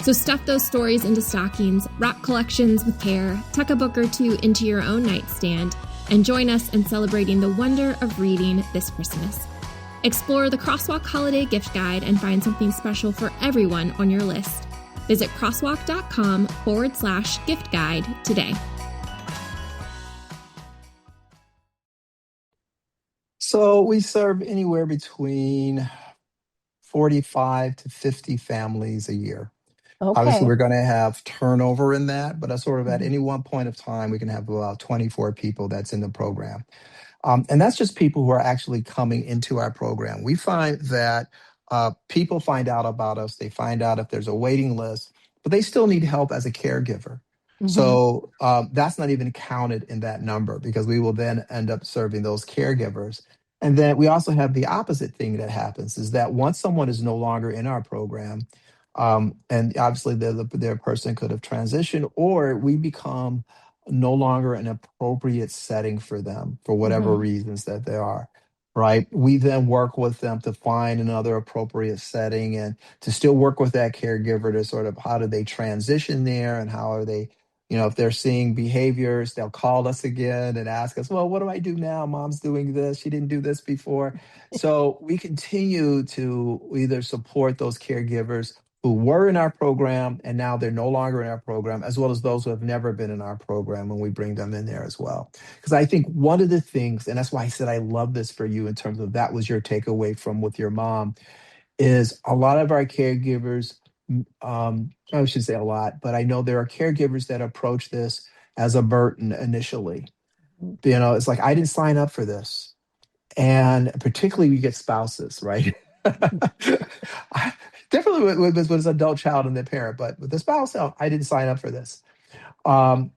So stuff those stories into stockings, wrap collections with care, tuck a book or two into your own nightstand, and join us in celebrating the wonder of reading this Christmas. Explore the Crosswalk Holiday Gift Guide and find something special for everyone on your list. Visit crosswalk.com/gift guide today. So we serve anywhere between 45 to 50 families a year. Obviously, Okay. we're going to have turnover in that, but sort of at Mhm. any one point of time, we can have about 24 people that's in the program. And that's just people who are actually coming into our program. We find that people find out about us, they find out if there's a waiting list, but they still need help as a caregiver. Mhm. So that's not even counted in that number, because we will then end up serving those caregivers. And then we also have the opposite thing that happens is that once someone is no longer in our program, and obviously their person could have transitioned, or we become no longer an appropriate setting for them for whatever Mhm. reasons that they are, right? We then work with them to find another appropriate setting and to still work with that caregiver to sort of how do they transition there, and how are they, if they're seeing behaviors, they'll call us again and ask us, well, what do I do now? Mom's doing this. She didn't do this before. So we continue to either support those caregivers who were in our program and now they're no longer in our program, as well as those who have never been in our program when we bring them in there as well. Because I think one of the things, and that's why I said I love this for you in terms of that was your takeaway from with your mom, is a lot of our caregivers, I should say a lot, but I know there are caregivers that approach this as a burden initially. It's like, I didn't sign up for this. And particularly you get spouses, right? Definitely with an adult child and their parent, but with the spouse, oh, I didn't sign up for this. And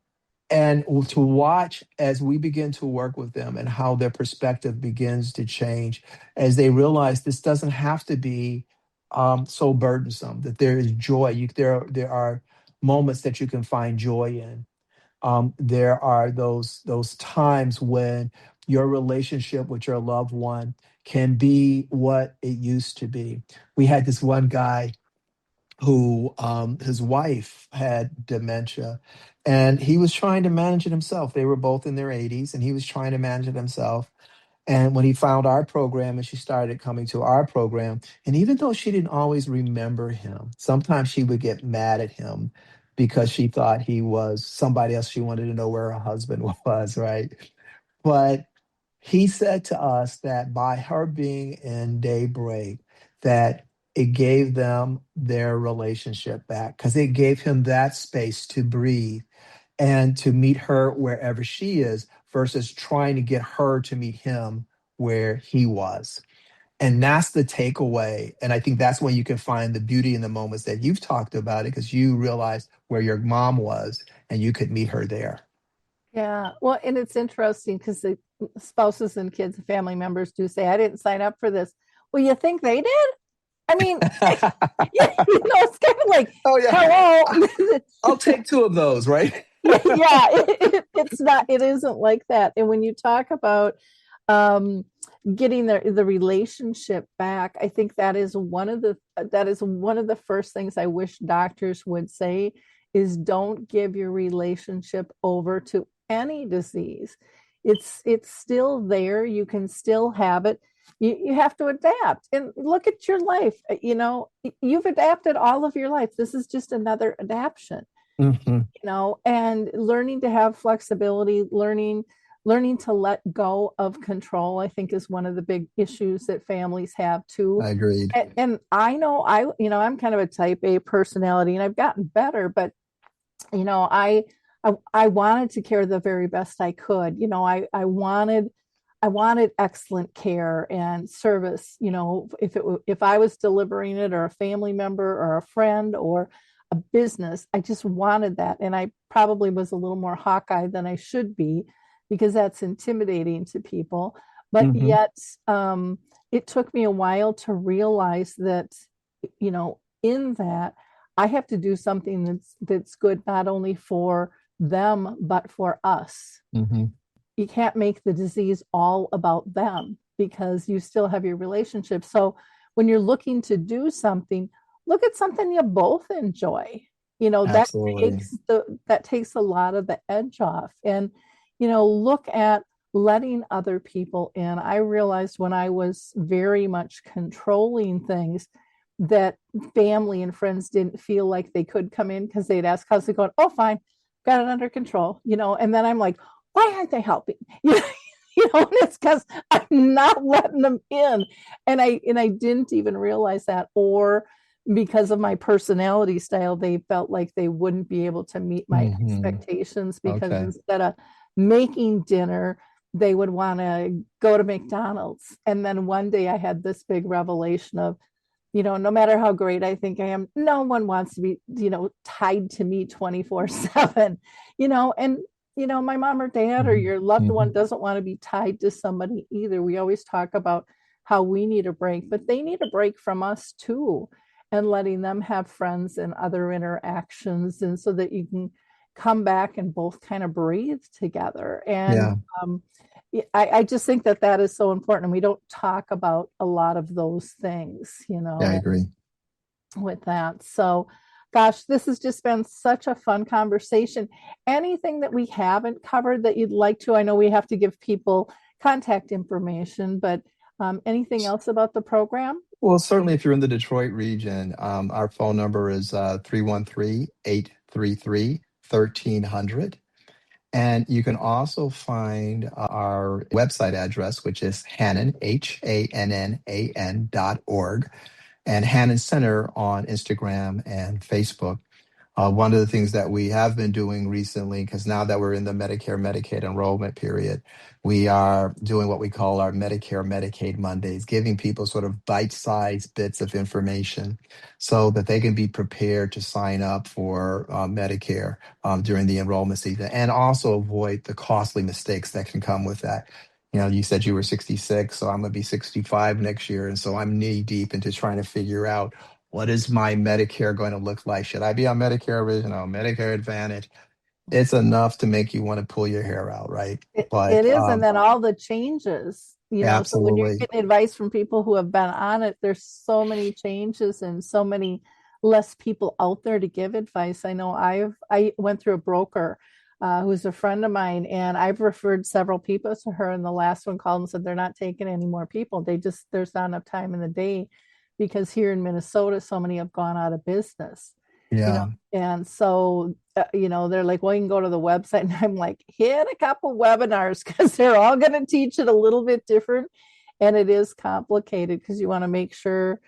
to watch as we begin to work with them and how their perspective begins to change as they realize this doesn't have to be so burdensome, that there is joy. There are moments that you can find joy in. There are those times when your relationship with your loved one can be what it used to be. We had this one guy who his wife had dementia, and he was trying to manage it himself. They were both in their 80s, and he was trying to manage it himself. And when he found our program and she started coming to our program, and even though she didn't always remember him, sometimes she would get mad at him because she thought he was somebody else. She wanted to know where her husband was, right? But he said to us that by her being in Daybreak, that it gave them their relationship back because it gave him that space to breathe and to meet her wherever she is versus trying to get her to meet him where he was. And that's the takeaway. And I think that's when you can find the beauty in the moments that you've talked about it because you realized where your mom was and you could meet her there. Yeah. Well, and it's interesting because the spouses and kids and family members do say, I didn't sign up for this. Well, you think they did? I mean, it's kind of like, oh, yeah. Hello. I'll take two of those, right? It's not, it isn't like that. And when you talk about getting the relationship back, I think that is one of the first things I wish doctors would say is don't give your relationship over to any disease. It's still there. You can still have it. You have to adapt and look at your life. You've adapted all of your life. This is just another adaptation. And learning to have flexibility, learning to let go of control, I think is one of the big issues that families have too. I agreed. And I know I'm kind of a type A personality and I've gotten better, but I wanted to care the very best I could. I wanted excellent care and service. If I was delivering it, or a family member, or a friend, or a business, I just wanted that. And I probably was a little more hawkeye than I should be, because that's intimidating to people. But yet, it took me a while to realize that, in that, I have to do something that's good not only for them but for us. You can't make the disease all about them because you still have your relationship. So when you're looking to do something, look at something you both enjoy. That takes a lot of the edge off. And look at letting other people in. I realized when I was very much controlling things that family and friends didn't feel like they could come in because they'd ask, how's it going? Oh, fine. Got it under control. And then I'm like, why aren't they helping? And it's because I'm not letting them in. And I didn't even realize that, or because of my personality style, they felt like they wouldn't be able to meet my expectations because instead of making dinner, they would want to go to McDonald's. And then one day I had this big revelation of, no matter how great I think I am, no one wants to be, tied to me 24/7, and, my mom or dad or your loved one doesn't want to be tied to somebody either. We always talk about how we need a break, but they need a break from us too, and letting them have friends and other interactions. And so that you can come back and both kind of breathe together. And I just think that is so important. And we don't talk about a lot of those things, I agree with that. So, gosh, this has just been such a fun conversation. Anything that we haven't covered that you'd like to? I know we have to give people contact information, but anything else about the program? Well, certainly if you're in the Detroit region, our phone number is 313-833-1300. And you can also find our website address, which is Hannan, HANNAN.org, and Hannan Center on Instagram and Facebook. One of the things that we have been doing recently, because now that we're in the Medicare, Medicaid enrollment period, we are doing what we call our Medicare, Medicaid Mondays, giving people sort of bite-sized bits of information so that they can be prepared to sign up for Medicare during the enrollment season, and also avoid the costly mistakes that can come with that. You said you were 66, so I'm going to be 65 next year. And so I'm knee deep into trying to figure out, what is my Medicare going to look like? Should I be on Medicare Original, Medicare Advantage? It's enough to make you want to pull your hair out, right? It is, and then all the changes, so when you're absolutely. getting advice from people who have been on it, there's so many changes and so many less people out there to give advice. I know I went through a broker who's a friend of mine, and I've referred several people to her, and the last one called and said they're not taking any more people. There's not enough time in the day, because here in Minnesota, so many have gone out of business. Yeah. And so, they're like, well, you can go to the website. And I'm like, hit a couple webinars, because they're all going to teach it a little bit different. And it is complicated, because you want to make sure,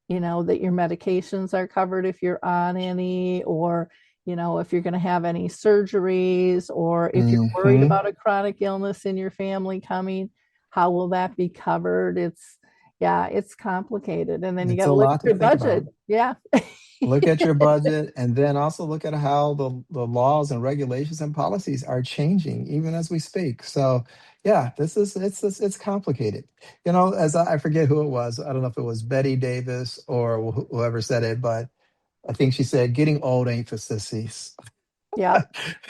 that your medications are covered if you're on any, or, if you're going to have any surgeries, or if you're worried about a chronic illness in your family coming, how will that be covered? It's complicated. And then you got to look at your budget. Yeah. Look at your budget, and then also look at how the laws and regulations and policies are changing even as we speak. So yeah, it's complicated. As I forget who it was. I don't know if it was Betty Davis or whoever said it, but I think she said, getting old ain't for sissies. Yeah.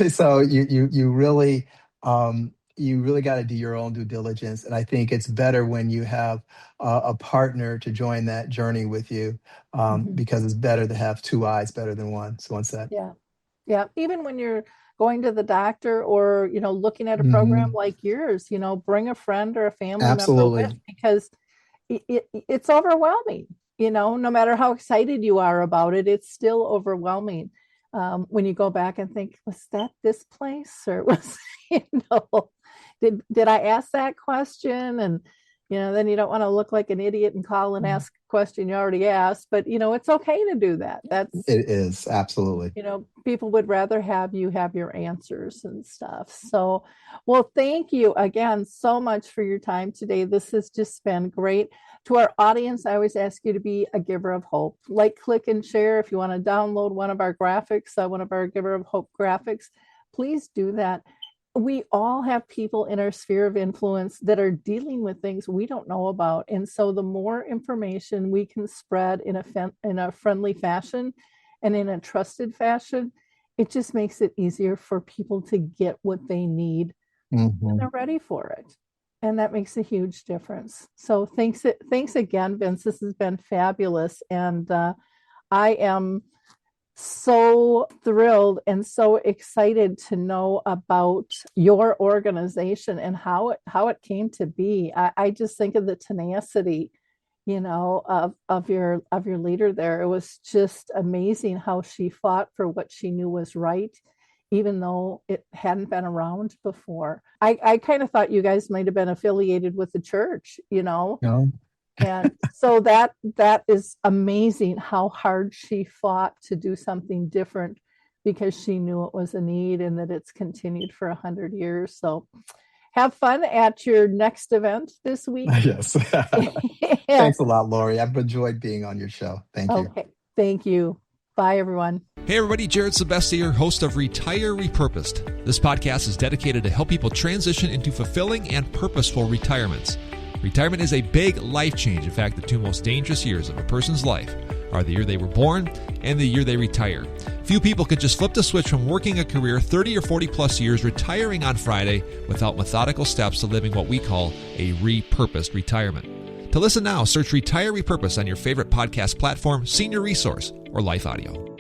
So you really got to do your own due diligence. And I think it's better when you have a partner to join that journey with you, because it's better to have two eyes better than one. So one said. Yeah. Yeah. Even when you're going to the doctor, or, looking at a program like yours, bring a friend or a family member with, because it's overwhelming. No matter how excited you are about it, it's still overwhelming. When you go back and think, was that this place, or was, did I ask that question? And, then you don't want to look like an idiot and call and ask a question you already asked, but, it's okay to do that. It is, absolutely. People would rather have you have your answers and stuff. So, well, thank you again so much for your time today. This has just been great. To our audience, I always ask you to be a giver of hope. Like, click, and share. If you want to download one of our graphics, one of our Giver of Hope graphics, please do that. We all have people in our sphere of influence that are dealing with things we don't know about. And so the more information we can spread in a friendly fashion and in a trusted fashion, it just makes it easier for people to get what they need when they're ready for it. And that makes a huge difference. So thanks again, Vince. This has been fabulous. And I am so thrilled and so excited to know about your organization and how it came to be. I just think of the tenacity, of your leader there. It was just amazing how she fought for what she knew was right, even though it hadn't been around before. I kind of thought you guys might have been affiliated with the church, No. And so that is amazing how hard she fought to do something different, because she knew it was a need and that it's continued for 100 years. So have fun at your next event this week. Yes. Thanks a lot, Lori. I've enjoyed being on your show. Thank you. Okay. Thank you. Bye, everyone. Hey, everybody. Jared Sebestier, host of Retire Repurposed. This podcast is dedicated to help people transition into fulfilling and purposeful retirements. Retirement is a big life change. In fact, the two most dangerous years of a person's life are the year they were born and the year they retire. Few people could just flip the switch from working a career 30 or 40 plus years, retiring on Friday, without methodical steps to living what we call a repurposed retirement. To listen now, search Retire Repurposed on your favorite podcast platform, Senior Resource, or Life Audio.